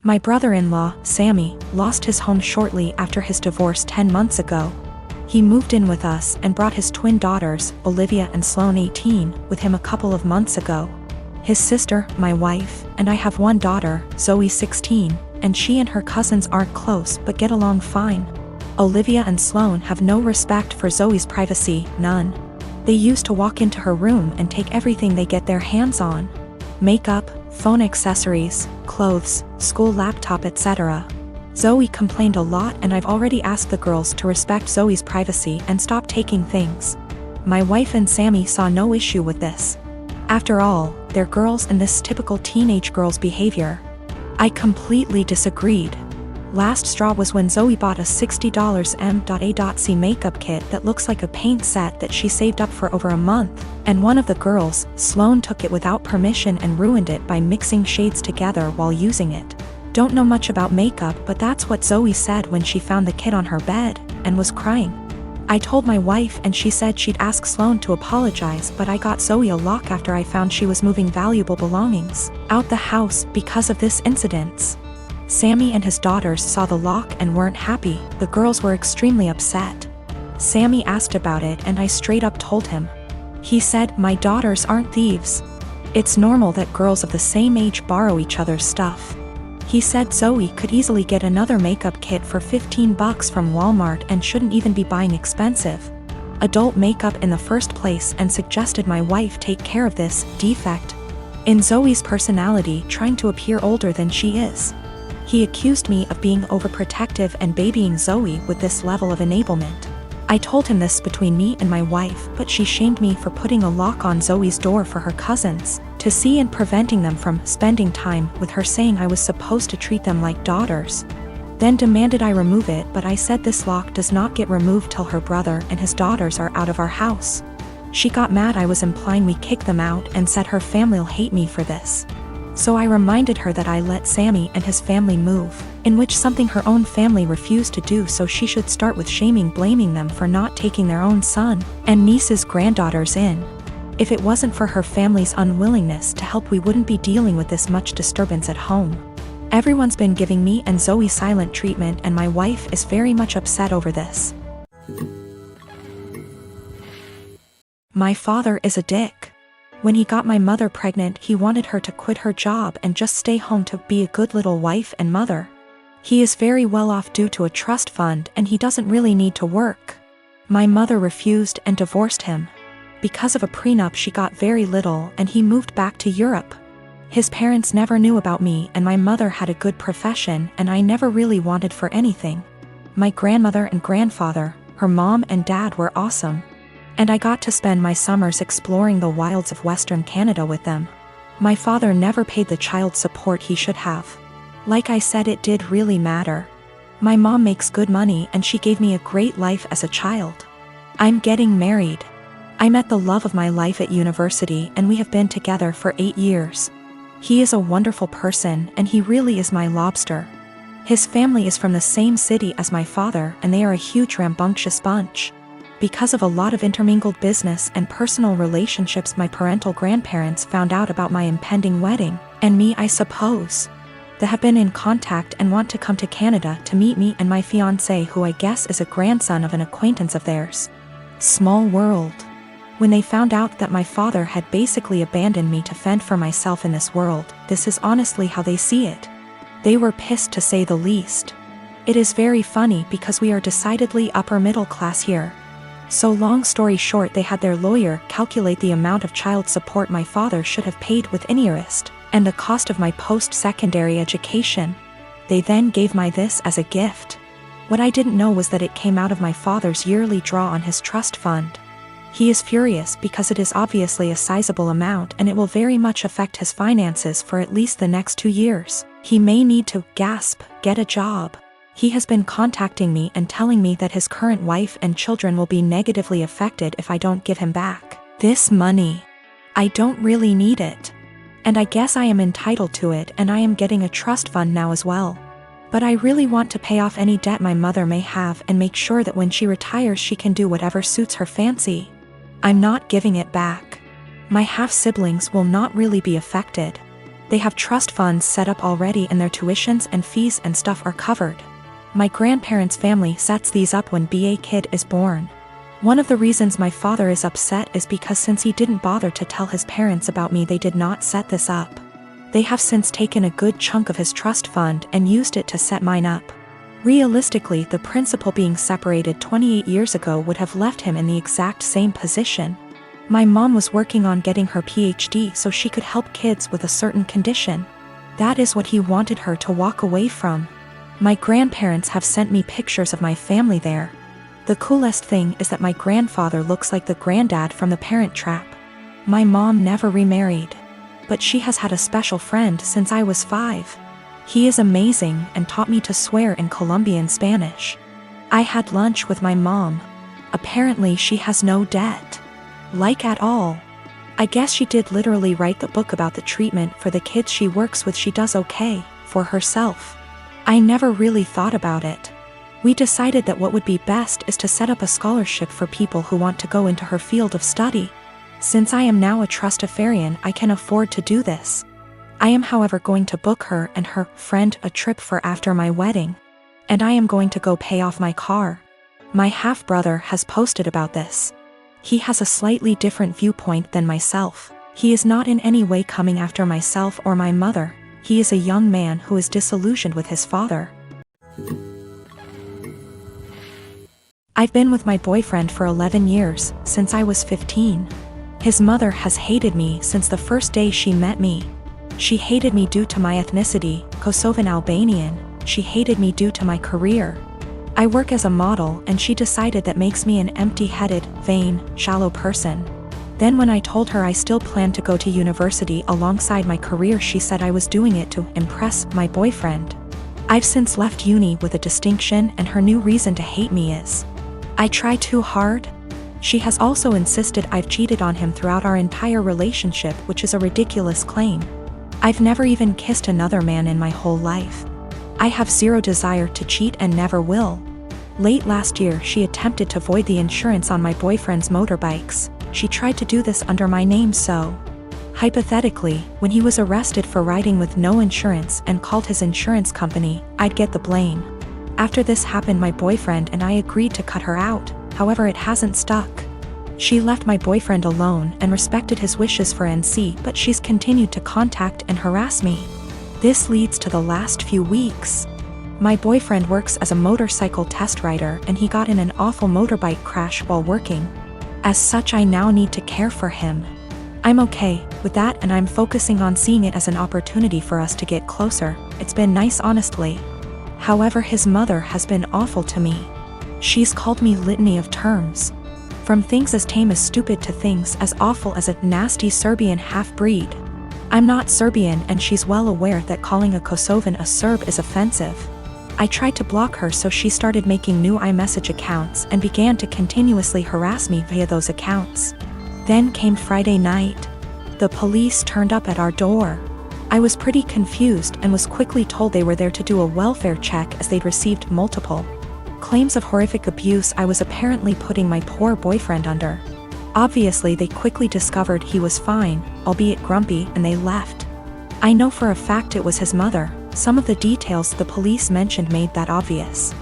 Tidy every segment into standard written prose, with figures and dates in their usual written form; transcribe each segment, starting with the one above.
My brother-in-law, Sammy, lost his home shortly after his divorce 10 months ago. He moved in with us and brought his twin daughters, Olivia and Sloane 18, with him a couple of months ago. His sister, my wife, and I have one daughter, Zoe 16, and she and her cousins aren't close but get along fine. Olivia and Sloane have no respect for Zoe's privacy, none. They used to walk into her room and take everything they get their hands on. Makeup, phone accessories, clothes, school laptop, etc. Zoe complained a lot, and I've already asked the girls to respect Zoe's privacy and stop taking things. My wife and Sammy saw no issue with this. After all, they're girls and this typical teenage girl's behavior. I completely disagreed. Last straw was when Zoe bought a $60 M.A.C makeup kit that looks like a paint set that she saved up for over a month, and one of the girls, Sloane, took it without permission and ruined it by mixing shades together while using it. Don't know much about makeup, but that's what Zoe said when she found the kit on her bed, and was crying. I told my wife and she said she'd ask Sloane to apologize, but I got Zoe a lock after I found she was moving valuable belongings out the house because of this incident. Sammy and his daughters saw the lock and weren't happy. The girls were extremely upset. Sammy asked about it and I straight up told him. He said, "My daughters aren't thieves. It's normal that girls of the same age borrow each other's stuff." He said Zoe could easily get another makeup kit for $15 from Walmart and shouldn't even be buying expensive adult makeup in the first place, and suggested my wife take care of this defect in Zoe's personality, trying to appear older than she is. He accused me of being overprotective and babying Zoe with this level of enablement. I told him this between me and my wife, but she shamed me for putting a lock on Zoe's door for her cousins to see and preventing them from spending time with her, saying I was supposed to treat them like daughters. Then demanded I remove it, but I said this lock does not get removed till her brother and his daughters are out of our house. She got mad I was implying we kick them out and said her family'll hate me for this. So I reminded her that I let Sammy and his family move, in which something her own family refused to do, so she should start with blaming them for not taking their own son and niece's granddaughters in. If it wasn't for her family's unwillingness to help, we wouldn't be dealing with this much disturbance at home. Everyone's been giving me and Zoe silent treatment, and my wife is very much upset over this. My father is a dick. When he got my mother pregnant, he wanted her to quit her job and just stay home to be a good little wife and mother. He is very well off due to a trust fund, and he doesn't really need to work. My mother refused and divorced him. Because of a prenup, she got very little, and he moved back to Europe. His parents never knew about me, and my mother had a good profession, and I never really wanted for anything. My grandmother and grandfather, her mom and dad, were awesome. And I got to spend my summers exploring the wilds of Western Canada with them. My father never paid the child support he should have. Like I said, it did really matter. My mom makes good money and she gave me a great life as a child. I'm getting married. I met the love of my life at university, and we have been together for 8 years. He is a wonderful person, and he really is my lobster. His family is from the same city as my father, and they are a huge rambunctious bunch. Because of a lot of intermingled business and personal relationships, my parental grandparents found out about my impending wedding, and me, I suppose. They have been in contact and want to come to Canada to meet me and my fiancé, who I guess is a grandson of an acquaintance of theirs. Small world. When they found out that my father had basically abandoned me to fend for myself in this world, this is honestly how they see it. They were pissed, to say the least. It is very funny because we are decidedly upper middle class here. So long story short, they had their lawyer calculate the amount of child support my father should have paid with interest, and the cost of my post-secondary education. They then gave my this as a gift. What I didn't know was that it came out of my father's yearly draw on his trust fund. He is furious because it is obviously a sizable amount, and it will very much affect his finances for at least the next 2 years. He may need to, get a job. He has been contacting me and telling me that his current wife and children will be negatively affected if I don't give him back this money. I don't really need it. And I guess I am entitled to it, and I am getting a trust fund now as well. But I really want to pay off any debt my mother may have and make sure that when she retires she can do whatever suits her fancy. I'm not giving it back. My half-siblings will not really be affected. They have trust funds set up already and their tuitions and fees and stuff are covered. My grandparents' family sets these up when a kid is born. One of the reasons my father is upset is because since he didn't bother to tell his parents about me, they did not set this up. They have since taken a good chunk of his trust fund and used it to set mine up. Realistically, the principal being separated 28 years ago would have left him in the exact same position. My mom was working on getting her PhD so she could help kids with a certain condition. That is what he wanted her to walk away from. My grandparents have sent me pictures of my family there. The coolest thing is that my grandfather looks like the granddad from The Parent Trap. My mom never remarried, but she has had a special friend since I was 5. He is amazing and taught me to swear in Colombian Spanish. I had lunch with my mom. Apparently she has no debt. Like at all. I guess she did literally write the book about the treatment for the kids she works with. She does okay for herself. I never really thought about it. We decided that what would be best is to set up a scholarship for people who want to go into her field of study. Since I am now a trustafarian, I can afford to do this. I am however going to book her and her friend a trip for after my wedding. And I am going to go pay off my car. My half-brother has posted about this. He has a slightly different viewpoint than myself. He is not in any way coming after myself or my mother. He is a young man who is disillusioned with his father. I've been with my boyfriend for 11 years, since I was 15. His mother has hated me since the first day she met me. She hated me due to my ethnicity, Kosovan Albanian. She hated me due to my career. I work as a model and she decided that makes me an empty-headed, vain, shallow person. Then when I told her I still planned to go to university alongside my career, she said I was doing it to impress my boyfriend. I've since left uni with a distinction, and her new reason to hate me is I try too hard. She has also insisted I've cheated on him throughout our entire relationship, which is a ridiculous claim. I've never even kissed another man in my whole life. I have zero desire to cheat and never will. Late last year, she attempted to void the insurance on my boyfriend's motorbikes. She tried to do this under my name, so hypothetically, when he was arrested for riding with no insurance and called his insurance company, I'd get the blame. After this happened, my boyfriend and I agreed to cut her out. However, it hasn't stuck. She left my boyfriend alone and respected his wishes for NC, but she's continued to contact and harass me. This leads to the last few weeks. My boyfriend works as a motorcycle test rider and he got in an awful motorbike crash while working. As such, I now need to care for him. I'm okay with that, and I'm focusing on seeing it as an opportunity for us to get closer. It's been nice, honestly. However, his mother has been awful to me. She's called me litany of terms. From things as tame as stupid to things as awful as a nasty Serbian half-breed. I'm not Serbian, and she's well aware that calling a Kosovan a Serb is offensive. I tried to block her, so she started making new iMessage accounts and began to continuously harass me via those accounts. Then came Friday night. The police turned up at our door. I was pretty confused and was quickly told they were there to do a welfare check as they'd received multiple claims of horrific abuse I was apparently putting my poor boyfriend under. Obviously, they quickly discovered he was fine, albeit grumpy, and they left. I know for a fact it was his mother. Some of the details the police mentioned made that obvious.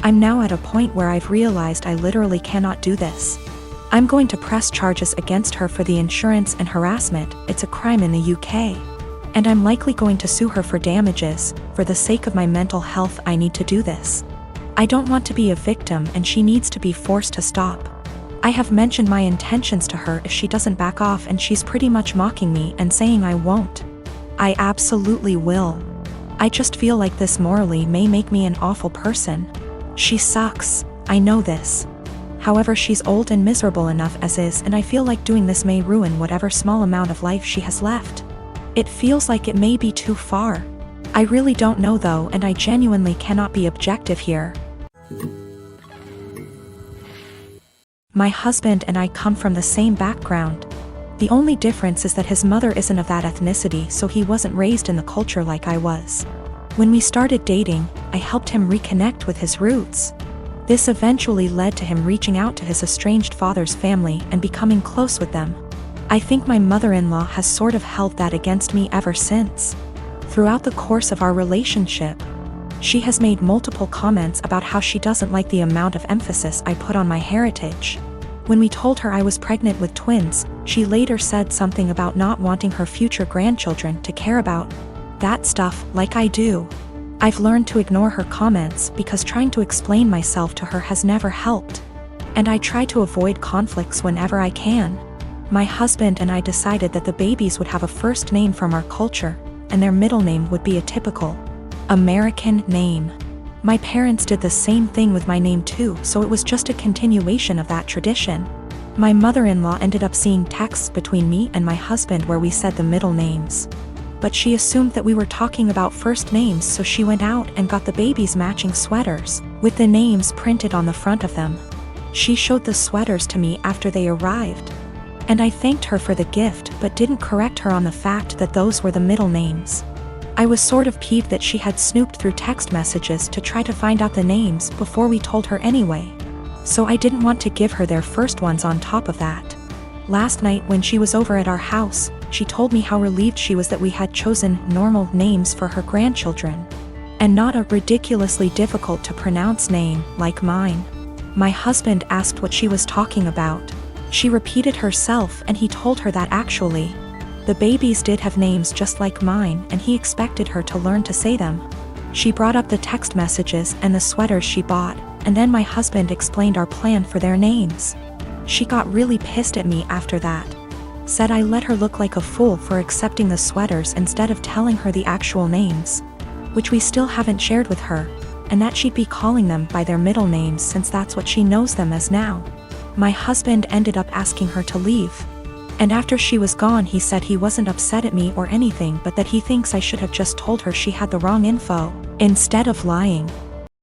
I'm now at a point where I've realized I literally cannot do this. I'm going to press charges against her for the insurance and harassment. It's a crime in the UK. And I'm likely going to sue her for damages. For the sake of my mental health, I need to do this. I don't want to be a victim, and she needs to be forced to stop. I have mentioned my intentions to her if she doesn't back off, and she's pretty much mocking me and saying I won't. I absolutely will. I just feel like this morally may make me an awful person. She sucks, I know this. However, she's old and miserable enough as is, and I feel like doing this may ruin whatever small amount of life she has left. It feels like it may be too far. I really don't know though, and I genuinely cannot be objective here. My husband and I come from the same background. The only difference is that his mother isn't of that ethnicity, so he wasn't raised in the culture like I was. When we started dating, I helped him reconnect with his roots. This eventually led to him reaching out to his estranged father's family and becoming close with them. I think my mother-in-law has sort of held that against me ever since. Throughout the course of our relationship, she has made multiple comments about how she doesn't like the amount of emphasis I put on my heritage. When we told her I was pregnant with twins, she later said something about not wanting her future grandchildren to care about that stuff like I do. I've learned to ignore her comments because trying to explain myself to her has never helped. And I try to avoid conflicts whenever I can. My husband and I decided that the babies would have a first name from our culture, and their middle name would be a typical American name. My parents did the same thing with my name too, so it was just a continuation of that tradition. My mother-in-law ended up seeing texts between me and my husband where we said the middle names. But she assumed that we were talking about first names, so she went out and got the babies matching sweaters, with the names printed on the front of them. She showed the sweaters to me after they arrived. And I thanked her for the gift but didn't correct her on the fact that those were the middle names. I was sort of peeved that she had snooped through text messages to try to find out the names before we told her anyway. So I didn't want to give her their first ones on top of that. Last night when she was over at our house, she told me how relieved she was that we had chosen normal names for her grandchildren, and not a ridiculously difficult to pronounce name like mine. My husband asked what she was talking about. She repeated herself and he told her that actually, the babies did have names just like mine and he expected her to learn to say them. She brought up the text messages and the sweaters she bought, and then my husband explained our plan for their names. She got really pissed at me after that. Said I let her look like a fool for accepting the sweaters instead of telling her the actual names, which we still haven't shared with her, and that she'd be calling them by their middle names since that's what she knows them as now. My husband ended up asking her to leave. And after she was gone he said he wasn't upset at me or anything but that he thinks I should have just told her she had the wrong info, instead of lying.